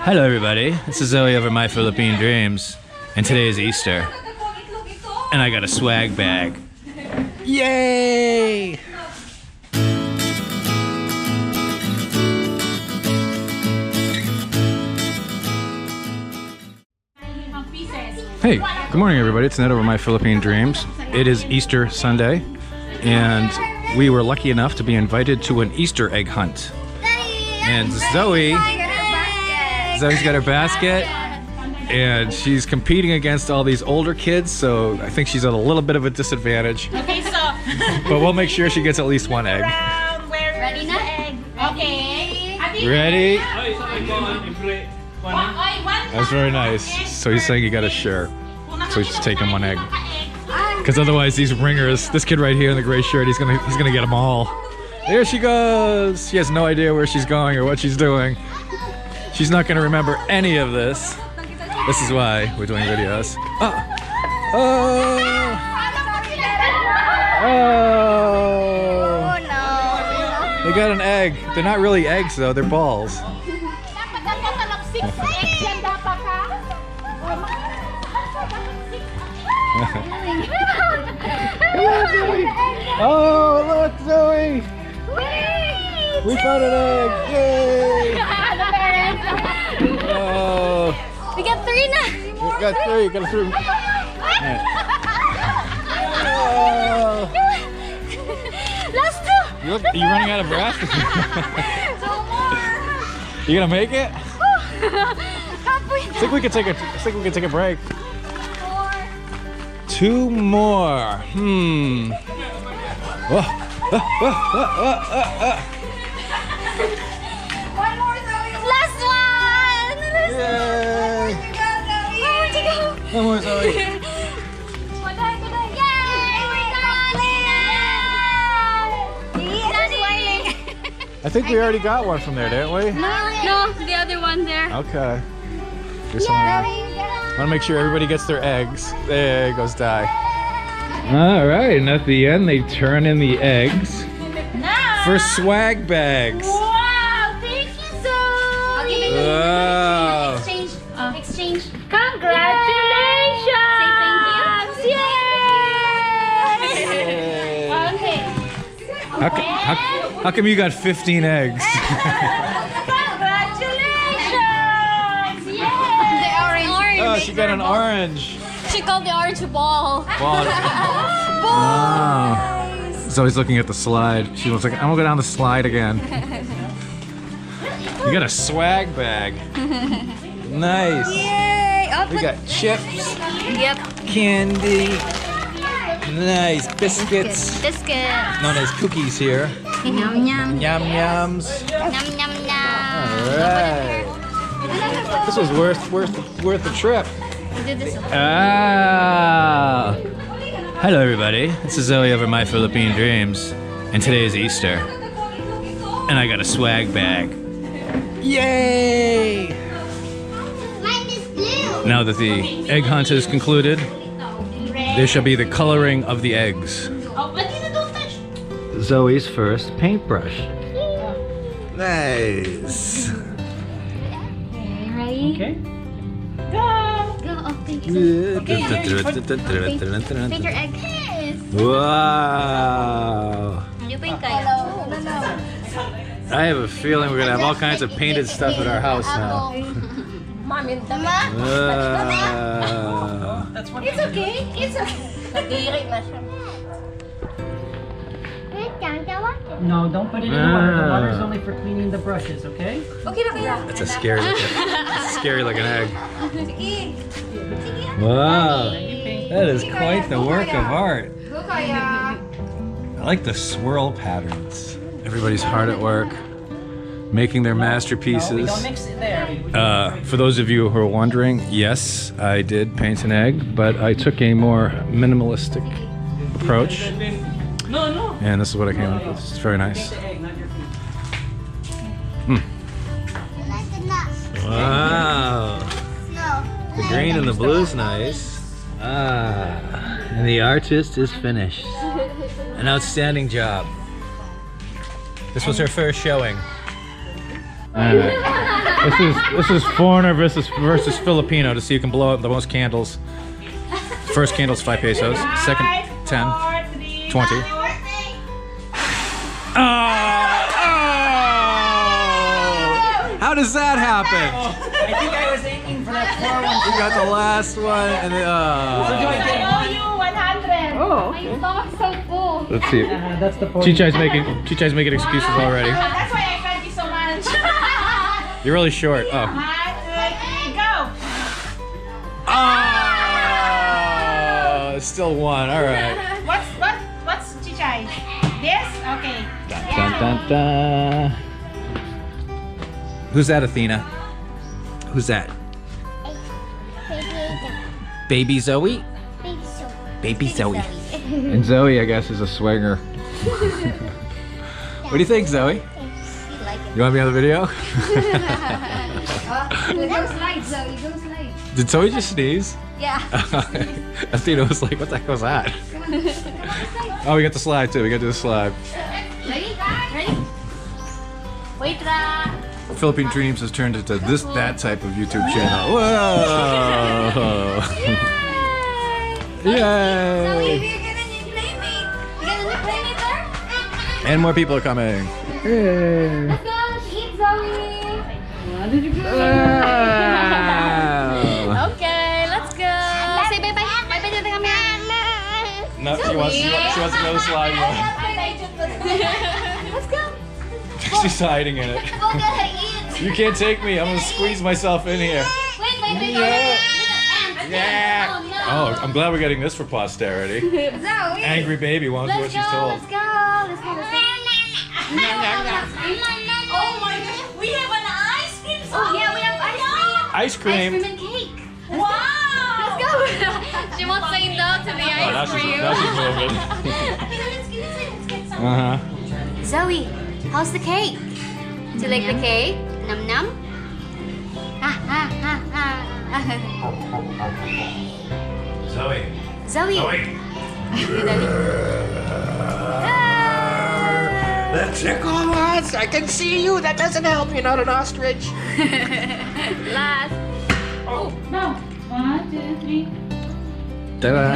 Hello everybody, this is Zoey over My Philippine Dreams, and today is Easter, and I got a swag bag. Yay! Hey, good morning everybody, it's Ned over My Philippine Dreams. It is Easter Sunday, and we were lucky enough to be invited to an Easter egg hunt. And Zoey's got her basket, and she's competing against all these older kids, so I think she's at a little bit of a disadvantage. Okay, so. But we'll make sure she gets at least one egg. Ready na egg. Okay. Ready? That's very nice. So he's saying you gotta share. So he's just taking one egg. Because otherwise these ringers, this kid right here in the gray shirt, he's gonna get them all. There she goes! She has no idea where she's going or what she's doing. She's not gonna remember any of this. This is why we're doing videos. Oh! Oh! Oh! They got an egg. They're not really eggs though, they're balls. Oh, look, Zoey! We found an egg! Yay! Oh! We got three now. We got three. Got three. Right. Oh. Last two. Are you running out of breath? You gonna make it? I think we could take a break. Two more. Oh. One more, Zoey. Last one. Yay! One more, Zoey. Yay! I think we already got one from there, didn't we? No, the other one there. Okay. Here's some. Want to make sure everybody gets their eggs. There goes Di. All right, and at the end they turn in the eggs for swag bags. Wow, thank you, Zoey. Wow. Exchange. Congratulations. Say thank you. Yay. Okay. How come you got 15 eggs? Congratulations. Yay. The orange. Oh, she got an orange. She called the orange ball. Ball. Oh. Zoe's looking at the slide. She was like, I'm gonna go down the slide again. You got a swag bag. Nice. Yay. We got chips. Yep. Candy. Nice. Biscuits. Biscuits. Known as cookies here. Yum yum. Yum yums. Yum yum yum. Alright. This was worth the trip. Do this. Ah. Hello everybody, this is Zoey over My Philippine Dreams, and today is Easter, and I got a swag bag. Yay! Mine is blue. Now that the egg hunt is concluded, there shall be the coloring of the eggs. Zoe's first paintbrush. Nice. Ready? Okay. Go. Oh, thank you. Okay. Paint your egg. Wow. You paint kayo. I have a feeling we're gonna have all kinds of painted stuff at our house now. That's one. It's okay. It's okay. No, don't put it in the water. The water is only for cleaning the brushes, okay? Okay na kaya. That's a scary looking egg. Wow, that is quite the work of art. I like the swirl patterns. Everybody's hard at work, making their No, we masterpieces. don't mix it there. For those of you who are wondering, yes, I did paint an egg, but I took a more minimalistic approach. No. And this is what I came up with. It's very nice. The egg, not your feet. Wow. The green and the blue's nice. And the artist is finished. An outstanding job. This was her first showing. This is foreigner versus Filipino to see who can blow out the most candles. First candle's 5 pesos. Second 10, 20. Oh! How does that happen? I think I was aiming for that far one. You got the last one, and then So do I get one? You 100. Oh, My okay. stomach's so full. let's see. That's the point. Chichai's making excuses already. That's why I fed you so much. You're really short. Oh. 1, 2, 3, go. Oh! Still one. All right. What's chichay? This? Okay. Dun, dun, dun. Who's that, Athena? Who's that? Baby Zoe? Baby Zoe. And Zoe, I guess, is a swinger. What do you think, Zoe? You want to be on the video? Go slide, Zoe. Go slide. Did Zoe just sneeze? Yeah. Athena was like, what the heck was that? Oh, we got the slide too. We got to do the slide. Ready? Ready? Wait lang. Philippine Dreams has turned into that type of YouTube channel. Whoa! Zoe, Yay! you're gonna need playmate. You gonna need playmate there? And more people are coming. Yay! Let's go. Eat, Zoe. Wow. Okay, let's go. Say bye-bye. Bye-bye to the camera. No, she wants to go to the slide one. Let's go. She's hiding in it. Go get her eat. You can't take me. I'm gonna squeeze myself in here. Wait. Yeah. Yeah. Oh, no. Oh, I'm glad we're getting this for posterity. Zoe. Angry baby won't do what Let's she's go. told. Let's go. Let's go. Oh my gosh. We have an ice cream. Oh yeah, we have Ice cream. Ice cream and cake. Wow. Let's go. She wants to say no to the Oh, now ice cream. she's moving. Uh-huh. Zoe, how's the cake? Do you like the cake? Num num. Zoe. Zoe. The tickles! I can see you! That doesn't help! You're not an ostrich! Last. Oh, no. 1, 2, 3. Ta-da!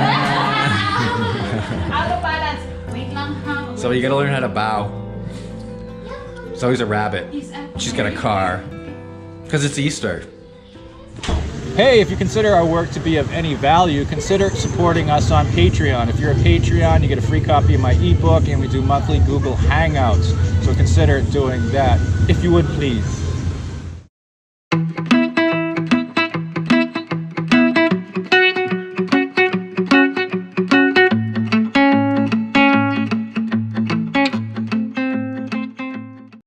Out of balance. Wait lang ha. So you gotta learn how to bow. Zoe's a rabbit. She's got a car. Because it's Easter. Hey, if you consider our work to be of any value, consider supporting us on Patreon. If you're a Patreon, you get a free copy of my ebook, and we do monthly Google Hangouts. So consider doing that, if you would please.